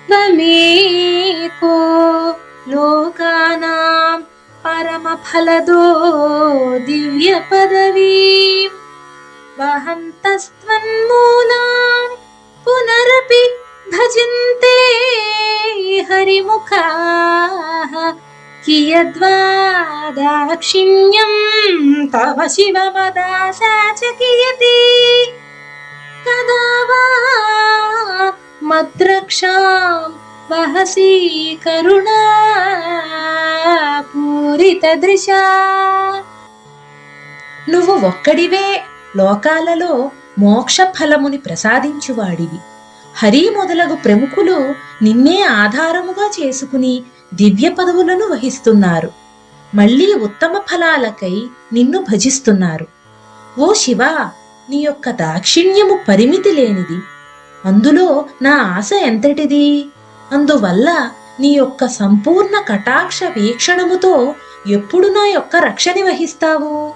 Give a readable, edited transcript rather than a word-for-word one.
त्वमेको लोकानां परमफलदो दिव्यपदवीं वहन्तस्त्वन्मूलां पुनरपि भजन्ते हरिमुखाः कियद्वा दाक्षिण्यं तव शिवमदाशा च कियति कदा वा मद्रक्षां वहसि करुणा పూరితదృశా. నువ్వు ఒక్కడివే లోకాలలో మోక్ష ఫలముని ప్రసాదించువాడివి. హరి మొదలగు ప్రముఖులు నిన్నే ఆధారముగా చేసుకుని దివ్య పదవులను వహిస్తున్నారు. మళ్లీ ఉత్తమ ఫలాలకై నిన్ను భజిస్తున్నారు. ఓ శివ, నీ యొక్క దాక్షిణ్యము పరిమితి లేనిది. అందులో నా ఆశ ఎంతటిది? అందువల్ల నీ యొక్క సంపూర్ణ కటాక్ష వీక్షణముతో ఎప్పుడు నా యొక్క రక్షణ వహిస్తావు?